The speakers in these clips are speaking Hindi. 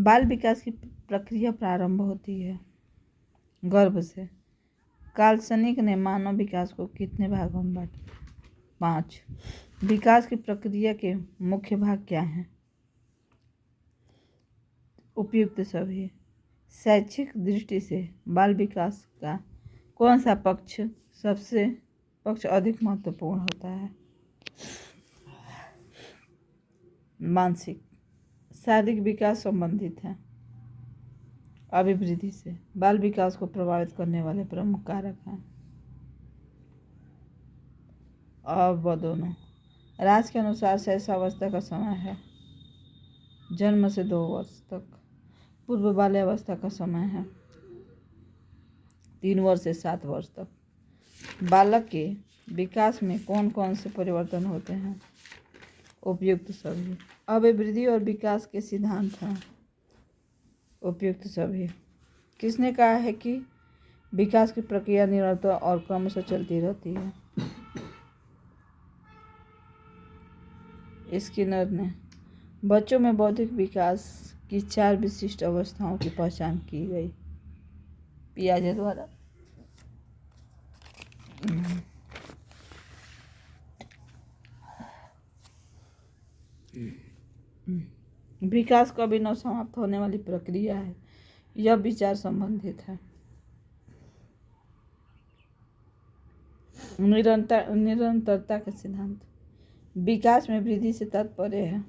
बाल विकास की प्रक्रिया प्रारंभ होती है गर्भ से। काल्पनिक ने मानव विकास को कितने भागों में बांटा? 5। विकास की प्रक्रिया के मुख्य भाग क्या हैं? उपयुक्त सभी। शैक्षिक दृष्टि से बाल विकास का कौन सा पक्ष अधिक महत्वपूर्ण होता है? मानसिक। शारीरिक विकास संबंधित है अभिवृद्धि से। बाल विकास को प्रभावित करने वाले प्रमुख कारक हैं। अब दोनों। राज के अनुसार शैशवावस्था का समय है जन्म से 2 वर्ष तक। पूर्व बाल्यावस्था का समय है 3 वर्ष से 7 वर्ष तक। बालक के विकास में कौन कौन से परिवर्तन होते हैं? उपयुक्त सभी। अभिवृद्धि और विकास के सिद्धांत हैं। उपयुक्त सभी। किसने कहा है कि विकास की प्रक्रिया निरंतर और क्रमशः चलती रहती है? स्किनर ने। बच्चों में बौद्धिक विकास की 4 विशिष्ट अवस्थाओं की पहचान की गई। पियाजे द्वारा। विकास कभी न समाप्त होने वाली प्रक्रिया है। यह विचार संबंधित है। निरंतरता का सिद्धांत। विकास में वृद्धि से तात्पर्य है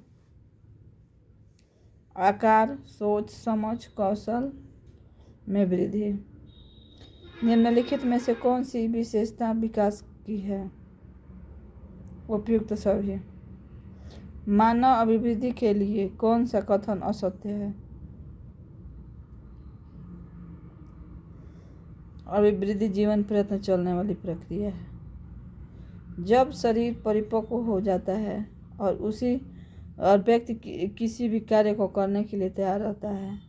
आकार, सोच, समझ, कौशल में वृद्धि। निम्नलिखित में से कौन सी विशेषता विकास की है? उपयुक्त सभी। मानव अभिवृद्धि के लिए कौन सा कथन असत्य है? अभिवृद्धि जीवन प्रयत्न चलने वाली प्रक्रिया है। जब शरीर परिपक्व हो जाता है और व्यक्ति किसी भी कार्य को करने के लिए तैयार रहता है,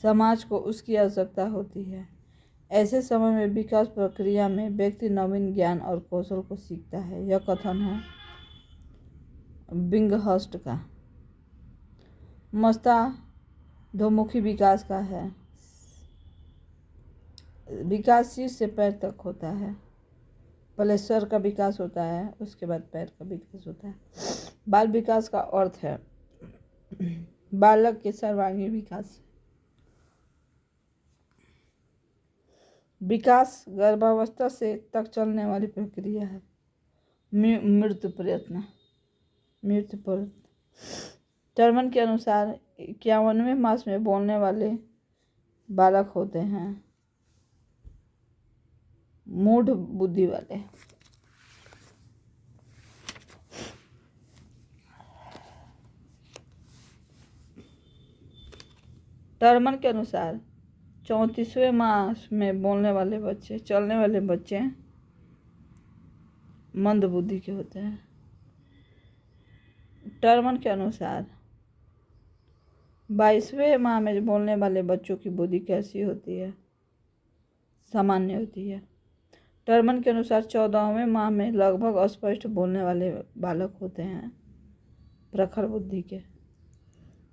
समाज को उसकी आवश्यकता होती है। ऐसे समय में विकास प्रक्रिया में व्यक्ति नवीन ज्ञान और कौशल को सीखता है। यह कथन है बिंगहर्स्ट का। मस्तिष्कोन्मुखी विकास का है। विकास सिर से पैर तक होता है। पहले सर का विकास होता है, उसके बाद पैर का विकास होता है। बाल विकास का अर्थ है बालक के सर्वांगीण विकास। विकास गर्भावस्था से तक चलने वाली प्रक्रिया है। मृत्यु प्रयत्न। टर्मन के अनुसार 51वें मास में बोलने वाले बालक होते हैं मूढ़ बुद्धि वाले। टर्मन के अनुसार 34वें मास में चलने वाले बच्चे मंद बुद्धि के होते हैं। टर्मन के अनुसार 22वें माह में बोलने वाले बच्चों की बुद्धि कैसी होती है? सामान्य होती है। टर्मन के अनुसार 14वें माह में लगभग अस्पष्ट बोलने वाले बालक होते हैं प्रखर बुद्धि के।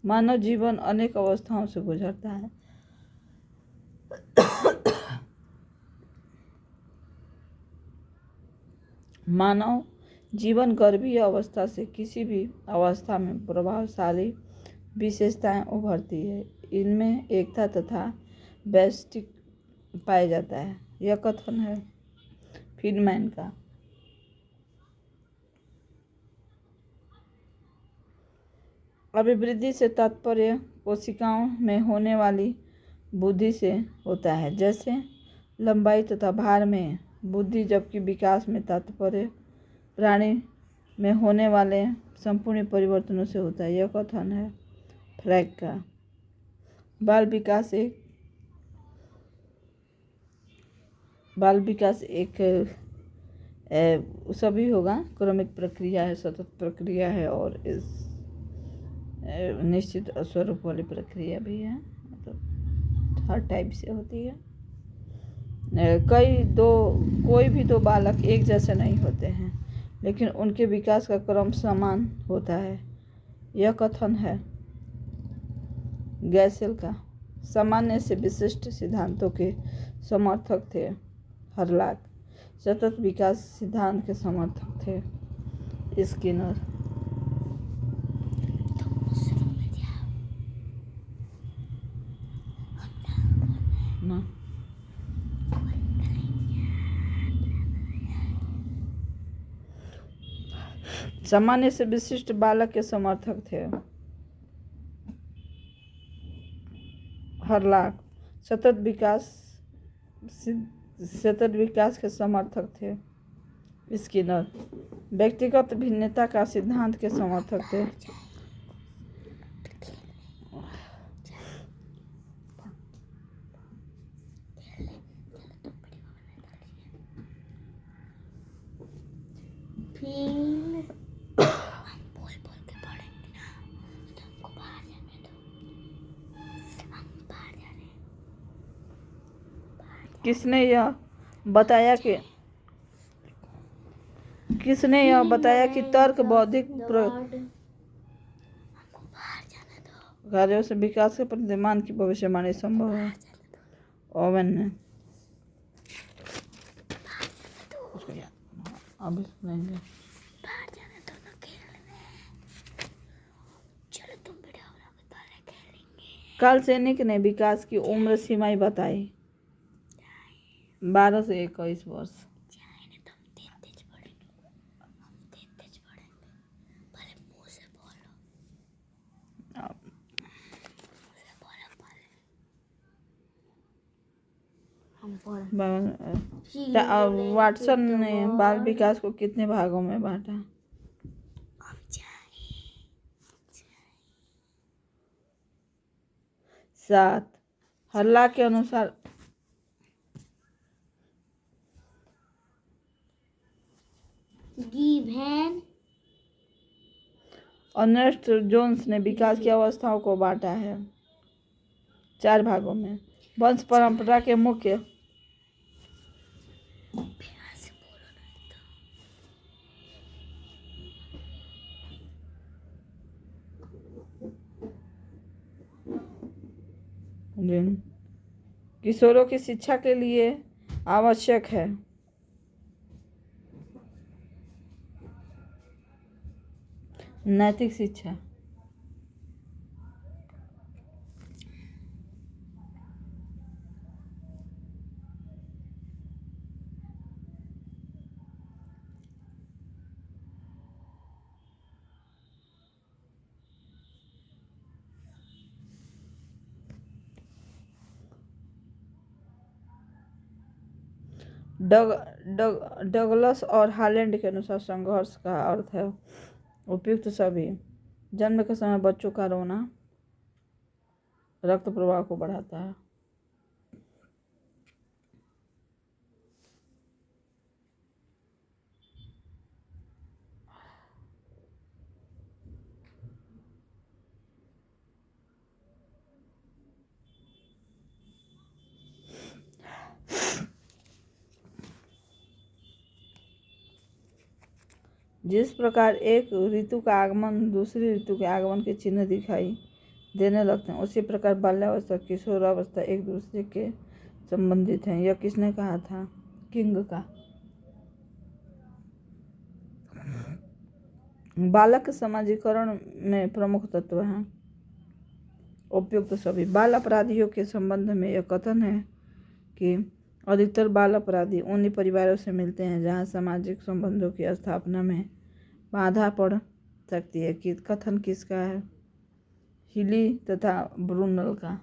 मानव जीवन अनेक अवस्थाओं से गुजरता है। मानव जीवन गर्भीय अवस्था से किसी भी अवस्था में प्रभावशाली विशेषताएं उभरती है। इनमें एकता तथा वैशिष्ट पाया जाता है। यह कथन है फ्रीडमैन का। अभिवृद्धि से तात्पर्य कोशिकाओं में होने वाली बुद्धि से होता है, जैसे लंबाई तथा भार में बुद्धि, जबकि विकास में तात्पर्य प्राणी में होने वाले संपूर्ण परिवर्तनों से होता है। यह कथन है फ्रैग का। बाल विकास एक सभी होगा क्रमिक प्रक्रिया है, सतत प्रक्रिया है और इस निश्चित स्वरूप वाली प्रक्रिया भी है। मतलब हर टाइप से होती है। कोई भी दो बालक एक जैसे नहीं होते हैं, लेकिन उनके विकास का क्रम समान होता है। यह कथन है गैसेल का सामान्य से विशिष्ट सिद्धांतों के समर्थक थे। हर्लाक सतत विकास सिद्धांत के समर्थक थे। स्किनर ना सामान्य से विशिष्ट बालक के समर्थक थे। हर्लाक सतत विकास के समर्थक थे। स्किनर व्यक्तिगत भिन्नता का सिद्धांत के समर्थक थे। किसने यह बताया कि तर्क बौद्धिक कार्यों से विकास के प्रतिमान की भविष्यवाणी संभव है? ओवन ने अभी सुनेंगे। कार्ल सैनिक ने विकास की उम्र सीमाएं बताई। 12 से 21 वर्ष। वाटसन ने बाल विकास को कितने भागों में बांटा? 7। हर्लाक के अनुसार अर्नेस्ट जोन्स ने विकास की अवस्थाओं को बांटा है 4 भागों में। वंश परंपरा के मुख्य किशोरों की शिक्षा के लिए आवश्यक है। नैतिक शिक्षा। डगलस और हालैंड के अनुसार संघर्ष का अर्थ है उपयुक्त सभी। जन्म के समय बच्चों का रोना रक्त प्रवाह को बढ़ाता है। जिस प्रकार एक ऋतु का आगमन दूसरी ऋतु के आगमन के चिन्ह दिखाई देने लगते हैं, उसी प्रकार बाल्यावस्था किशोरावस्था एक दूसरे के संबंधित हैं। यह किसने कहा था? किंग का। बालक समाजीकरण में प्रमुख तत्व हैं उपयुक्त सभी। बाल अपराधियों के संबंध में यह कथन है कि अधिकतर बाल अपराधी उन्हीं परिवारों से मिलते हैं जहां सामाजिक संबंधों की स्थापना में बाधा पड़ सकती है। कि कथन किसका है? हिली तथा ब्रूनल का।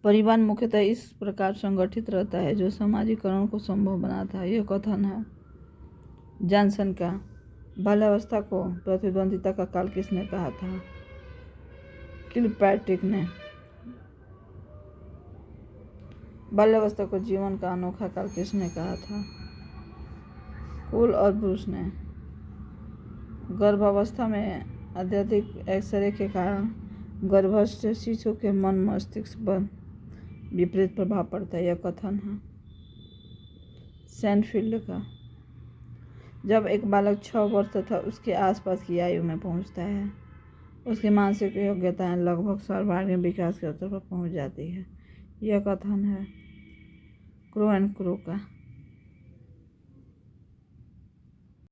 परिवार मुख्यतः इस प्रकार संगठित रहता है जो समाजीकरण को संभव बनाता है। यह कथन है जॉनसन का। बाल्यावस्था को प्रतिद्वंदिता का काल किसने कहा था? किलपैट्रिक ने। बाल्यावस्था को जीवन का अनोखा काल किसने कहा था? कुल और ब्रूस ने। गर्भावस्था में अत्यधिक एक्सरे के कारण गर्भस्थ शिशु के मन मस्तिष्क पर विपरीत प्रभाव पड़ता है, यह कथन है सैनफील्ड का। जब एक बालक 6 वर्ष तथा उसके आसपास की आयु में पहुंचता है, उसकी मानसिक योग्यताएं लगभग सर्वांगीण विकास के स्तर पर पहुंच जाती है, यह कथन है क्रो एंड क्रो का।